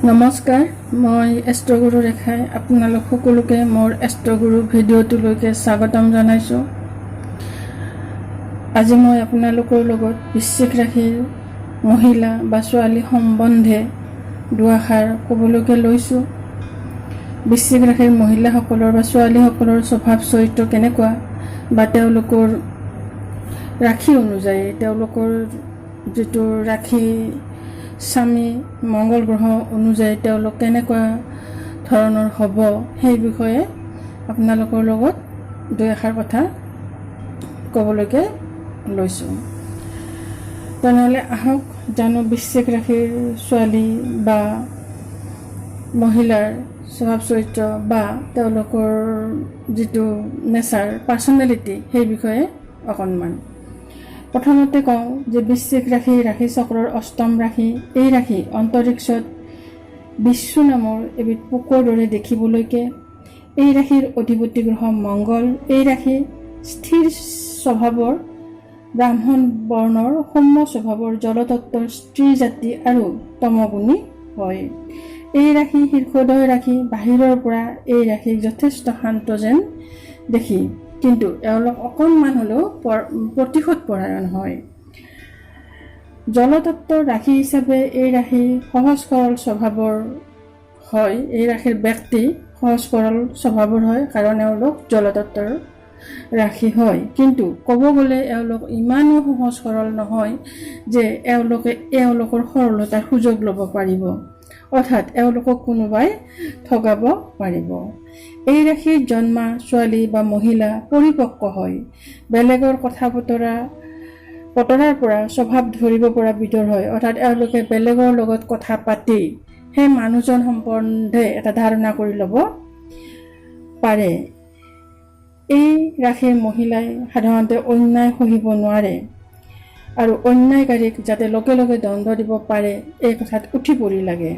নমস্কাৰ, মই এষ্ট্ৰগুৰু ৰেখাই আপোনালোক সকলোকে মোৰ এষ্ট্ৰগুৰু ভিডিঅ'টোলৈকে স্বাগতম জনাইছোঁ। আজি মই আপোনালোকৰ লগত বৃশ্চিক ৰাশিৰ মহিলা বা ছোৱালী সম্বন্ধে দুআষাৰ ক'বলৈকে লৈছোঁ। বৃশ্চিক ৰাশিৰ মহিলাসকলৰ বা ছোৱালীসকলৰ স্বভাৱ চৰিত্ৰ কেনেকুৱা বা তেওঁলোকৰ ৰাশি অনুযায়ী তেওঁলোকৰ যিটো ৰাশি স্বামী মংগল গ্ৰহ অনুযায়ী তেওঁলোক কেনেকুৱা ধৰণৰ হ'ব সেই বিষয়ে আপোনালোকৰ লগত দুই এষাৰ কথা ক'বলৈকে লৈছোঁ। তেনেহ'লে আহক জানো বৃশ্চিক ৰাশিৰ ছোৱালী বা মহিলাৰ স্বভাৱ চৰিত্ৰ বা তেওঁলোকৰ যিটো নেচাৰ পাৰ্চনেলিটি সেই বিষয়ে অকণমান। প্ৰথমতে কওঁ যে বৃশ্চিক ৰাশি চক্ৰৰ অষ্টম ৰাশি। এই ৰাশি অন্তৰিক্ষত বিশ্বু নামৰ এবিধ পোকৰ দৰে দেখিবলৈকে। এই ৰাশিৰ অধিপতি গ্ৰহ মংগল। এই ৰাশি স্থিৰ স্বভাৱৰ ব্ৰাহ্মণ বৰ্ণৰ, সৌম্য স্বভাৱৰ জলতত্ত্বৰ স্ত্ৰী জাতি আৰু তমগুণী হয়। এই ৰাশি শীৰ্ষোদয় ৰাশি। বাহিৰৰ পৰা এই ৰাশিক যথেষ্ট শান্ত যেন দেখি, কিন্তু এওঁলোক অকণমান হ'লেও প্ৰতিশোধ পৰায়ণ হয়। জলতত্ত্বৰ ৰাশি হিচাপে এই ৰাশি সহজ সৰল স্বভাৱৰ হয়। এই ৰাশিৰ ব্যক্তি সহজ সৰল স্বভাৱৰ হয়, কাৰণ এওঁলোক জলতত্ত্বৰ ৰাশি হয়। কিন্তু ক'ব গ'লে এওঁলোক ইমানো সহজ সৰল নহয় যে এওঁলোকৰ সৰলতাৰ সুযোগ ল'ব পাৰিব, অৰ্থাৎ এওঁলোকক কোনোবাই ঠগাব পাৰিব। এই ৰাশিৰ জন্মা ছোৱালী বা মহিলা পৰিপক্ক হয়। বেলেগৰ কথা বতৰাৰ পৰা স্বভাৱ ধৰিব পৰা বিধৰ হয়, অৰ্থাৎ এওঁলোকে বেলেগৰ লগত কথা পাতি সেই মানুহজন সম্বন্ধে এটা ধাৰণা কৰি ল'ব পাৰে। এই ৰাশিৰ মহিলাই সাধাৰণতে অন্যায় সহিব নোৱাৰে আৰু অন্যায়কাৰীক যাতে লগে লগে দণ্ড দিব পাৰে এই কথাত উঠি পৰি লাগে।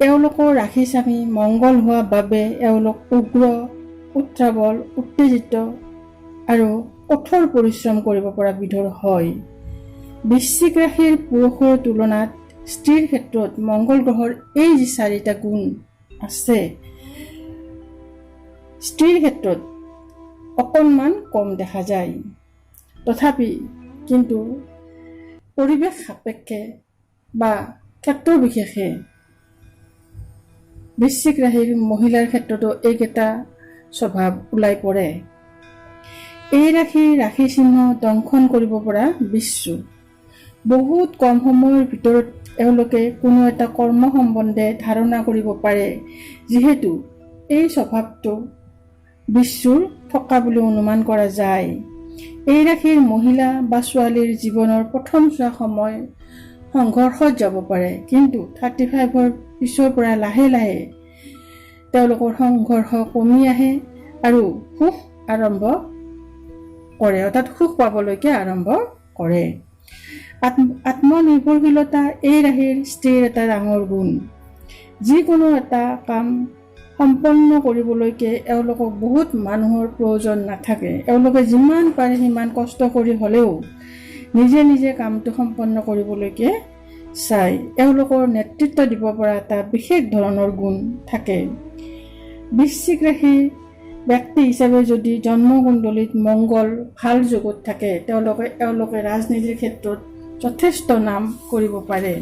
এওঁলোকৰ ৰাশি স্বামী মংগল হোৱা বাবে এওঁলোক উগ্ৰ, উত্ৰাৱল, উত্তেজিত আৰু কঠোৰ পৰিশ্ৰম কৰিব পৰা বিধৰ হয়। বৃশ্চিক ৰাশিৰ পুৰুষৰ তুলনাত স্ত্ৰীৰ ক্ষেত্ৰত মংগল গ্ৰহৰ এই যি 4টা গুণ আছে, স্ত্ৰীৰ ক্ষেত্ৰত অকণমান কম দেখা যায়। তথাপি কিন্তু পৰিৱেশ সাপেক্ষে বা ক্ষেত্ৰ বিশেষে বৃশ্চিক ৰাশিৰ মহিলাৰ ক্ষেত্ৰতো এইকেইটা স্বভাৱ ওলাই পৰে। এই ৰাশি চিহ্ন দংশন কৰিব পৰা বিশ্বু। বহুত কম সময়ৰ ভিতৰত এওঁলোকে কোনো এটা কৰ্ম সম্বন্ধে ধাৰণা কৰিব পাৰে, যিহেতু এই স্বভাৱটো বিশ্বুৰ থকা বুলি অনুমান কৰা যায়। এই ৰাশিৰ মহিলা বা ছোৱালীৰ জীৱনৰ প্ৰথম চোৱা সময় সংঘৰ্ষত যাব পাৰে, কিন্তু 35ৰ পিছৰ পৰা লাহে লাহে তেওঁলোকৰ সংঘৰ্ষ কমি আহে আৰু সুখ আৰম্ভ কৰে, অৰ্থাৎ সুখ পাবলৈকে আৰম্ভ কৰে। আত্মনিৰ্ভৰশীলতা এই ৰাশিৰ স্ত্ৰীৰ এটা ডাঙৰ গুণ। যিকোনো এটা কাম সম্পন্ন কৰিবলৈকে এওঁলোকক বহুত মানুহৰ প্ৰয়োজন নাথাকে। এওঁলোকে যিমান পাৰে সিমান কষ্ট কৰি হ'লেও নিজে নিজে কামটো সম্পন্ন কৰিবলৈকে চাই। এওঁলোকৰ নেতৃত্ব দিব পৰা এটা বিশেষ ধৰণৰ গুণ থাকে। বৃশ্চিক ৰাশিৰ ব্যক্তি হিচাপে যদি জন্মকুণ্ডলীত মংগল ভাল যোগত থাকে, এওঁলোকে ৰাজনীতিৰ ক্ষেত্ৰত যথেষ্ট নাম কৰিব পাৰে।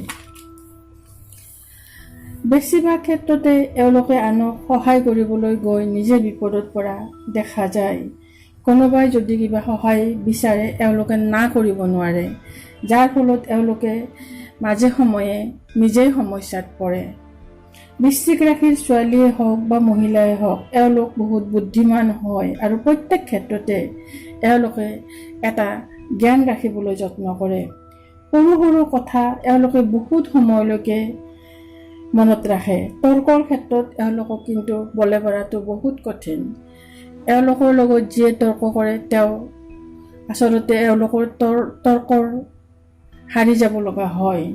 বেছিভাগ ক্ষেত্ৰতে এওঁলোকে আনক সহায় কৰিবলৈ গৈ নিজে বিপদত পৰা দেখা যায়। কোনোবাই যদি কিবা সহায় বিচাৰে এওঁলোকে না কৰিব নোৱাৰে, যাৰ ফলত এওঁলোকে মাজে সময়ে নিজেই সমস্যাত পৰে। বৃশ্চিক ৰাশিৰ ছোৱালীয়ে হওক বা মহিলাই হওক, এওঁলোক বহুত বুদ্ধিমান হয় আৰু প্ৰত্যেক ক্ষেত্ৰতে এওঁলোকে এটা জ্ঞান ৰাখিবলৈ যত্ন কৰে। সৰু সৰু কথা এওঁলোকে বহুত সময়লৈকে মনত ৰাখে। তৰ্কৰ ক্ষেত্ৰত এওঁলোকক কিন্তু বলে পৰাটো বহুত কঠিন। এওঁলোকৰ লগত যিয়ে তৰ্ক কৰে তেওঁ আচলতে এওঁলোকৰ তৰ্কৰ হাৰি যাব লগা হয়।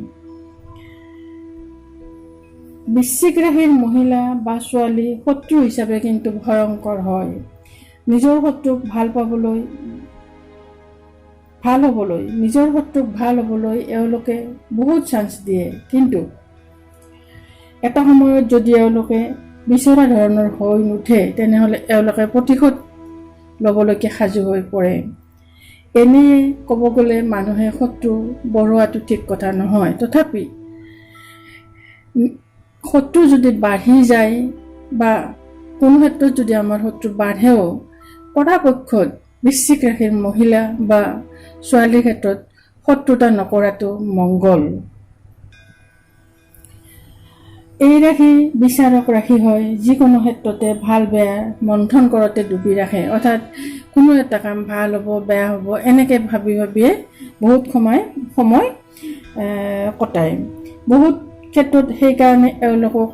বৃশ্চিক ৰাশিৰ মহিলা বা ছোৱালী শত্ৰু হিচাপে কিন্তু ভয়ংকৰ হয়। নিজৰ শত্ৰুক ভাল পাবলৈ ভাল হ'বলৈ, নিজৰ শত্ৰুক ভাল হ'বলৈ এওঁলোকে বহুত চান্স দিয়ে। কিন্তু এটা সময়ত যদি এওঁলোকে বিচৰা ধৰণৰ হৈ নুঠে, তেনেহ'লে এওঁলোকে প্ৰতিশোধ ল'বলৈকে সাজু হৈ পৰে। এনেই ক'ব গ'লে মানুহে শত্ৰু বঢ়োৱাটো ঠিক কথা নহয়। তথাপি শত্ৰু যদি বাঢ়ি যায় বা কোনো ক্ষেত্ৰত যদি আমাৰ শত্ৰু বাঢ়েও, পৰাপক্ষত বৃশ্চিক ৰাশিৰ মহিলা বা ছোৱালীৰ ক্ষেত্ৰত শত্ৰুতা নকৰাটো মংগল। এই ৰাশি বিচাৰক ৰাশি হয়, যিকোনো ক্ষেত্ৰতে ভাল বেয়া মন্থন কৰোঁতে ডুবি ৰাখে। অৰ্থাৎ কোনো এটা কাম ভাল হ'ব বেয়া হ'ব এনেকৈ ভাবিয়ে বহুত সময় কটায়। বহুত ক্ষেত্ৰত সেইকাৰণে এওঁলোকক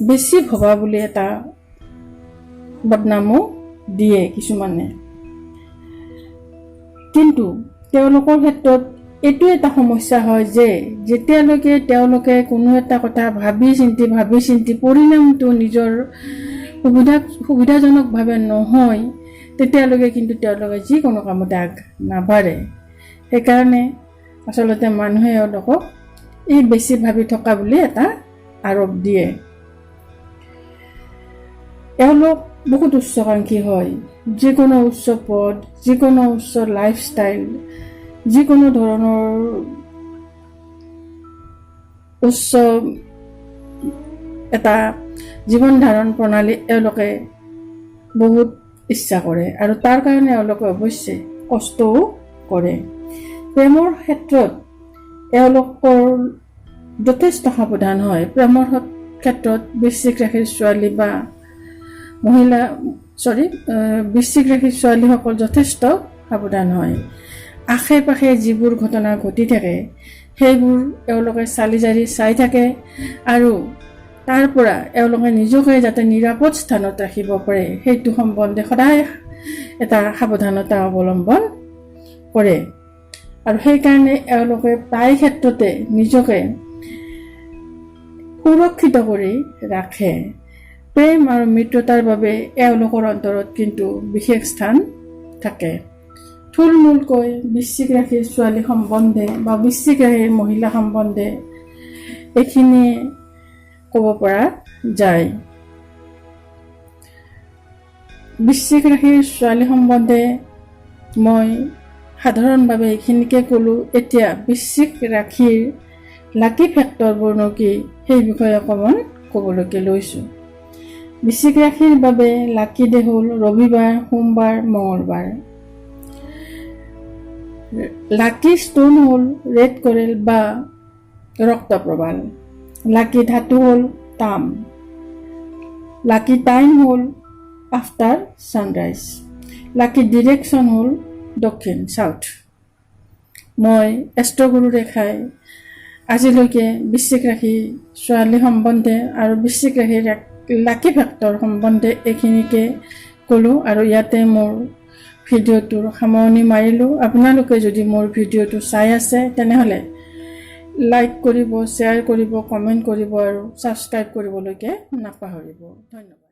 বেছি ভবা বুলি এটা বদনামো দিয়ে কিছুমানে। কিন্তু তেওঁলোকৰ ক্ষেত্ৰত এইটো এটা সমস্যা হয় যে যেতিয়ালৈকে তেওঁলোকে কোনো এটা কথা ভাবি চিন্তি পৰিণামটো নিজৰ সুবিধাজনকভাৱে নহয়, তেতিয়ালৈকে কিন্তু তেওঁলোকে যিকোনো কামতে আগ নাবাঢ়ে। সেইকাৰণে আচলতে মানুহে এওঁলোকক এই বেছি ভাবি থকা বুলি এটা আৰোপ দিয়ে। এওঁলোক বহুত উচ্চাকাংক্ষী হয়। যিকোনো উচ্চ পদ, যিকোনো উচ্চ লাইফষ্টাইল, যিকোনো ধৰণৰ উচ্চ এটা জীৱন ধাৰণ প্ৰণালী এওঁলোকে বহুত ইচ্ছা কৰে আৰু তাৰ কাৰণে এওঁলোকে অৱশ্যে কষ্টও কৰে। প্ৰেমৰ ক্ষেত্ৰত এওঁলোকৰ যথেষ্ট সাৱধান হয়। প্ৰেমৰ ক্ষেত্ৰত বৃশ্চিক ৰাশিৰ ছোৱালী বা বৃশ্চিক ৰাশিৰ ছোৱালীসকল যথেষ্ট সাৱধান হয়। আশে পাশে যিবোৰ ঘটনা ঘটি থাকে সেইবোৰ এওঁলোকে চালি জাৰি চাই থাকে আৰু তাৰ পৰা এওঁলোকে নিজকে যাতে নিৰাপদ স্থানত ৰাখিব পাৰে সেইটো সম্বন্ধে সদায় এটা সাৱধানতা অৱলম্বন কৰে। আৰু সেইকাৰণে এওঁলোকে প্ৰায় ক্ষেত্ৰতে নিজকে সুৰক্ষিত কৰি ৰাখে। প্ৰেম আৰু মিত্ৰতাৰ বাবে এওঁলোকৰ অন্তৰত কিন্তু বিশেষ স্থান থাকে। থুলমূলকৈ বৃশ্চিক ৰাশিৰ ছোৱালী সম্বন্ধে বা বৃশ্চিক ৰাশিৰ মহিলা সম্বন্ধে এইখিনিয়ে ক'ব পৰা যায়। বৃশ্চিক ৰাশিৰ ছোৱালী সম্বন্ধে মই সাধাৰণভাৱে এইখিনিকে ক'লোঁ। এতিয়া বৃশ্চিক ৰাশিৰ লাকি ফেক্টৰবোৰনো কি সেই বিষয়ে অকণমান ক'বলৈকে লৈছোঁ। বৃশ্চিক ৰাশিৰ বাবে লাকি ডে হ'ল ৰবিবাৰ, সোমবাৰ, মঙলবাৰ। লাকি ষ্টোন হ'ল ৰেড কৰেল বা ৰক্তপ্ৰবাল। লাকি ধাতু হ'ল তাম। লাকি টাইম হ'ল আফটাৰ ছানৰাইজ। লাকি ডিৰেকশ্যন হ'ল দক্ষিণ, চাউথ। মই এষ্ট্ৰগুৰু ৰেখাই আজিলৈকে বৃশ্চিক ৰাশি ছোৱালী সম্বন্ধে আৰু বৃশ্চিক ৰাশিৰ লাকি ফেক্টৰ সম্বন্ধে এইখিনিকে ক'লোঁ আৰু ইয়াতে মোৰ ভিডিঅ'টোৰ সামৰণি মাৰিলোঁ। আপোনালোকে যদি মোৰ ভিডিঅ'টো চাই আছে তেনেহ'লে লাইক কৰিব, শ্বেয়াৰ কৰিব, কমেণ্ট কৰিব আৰু ছাবস্ক্ৰাইব কৰিবলৈকে নাপাহৰিব। ধন্যবাদ।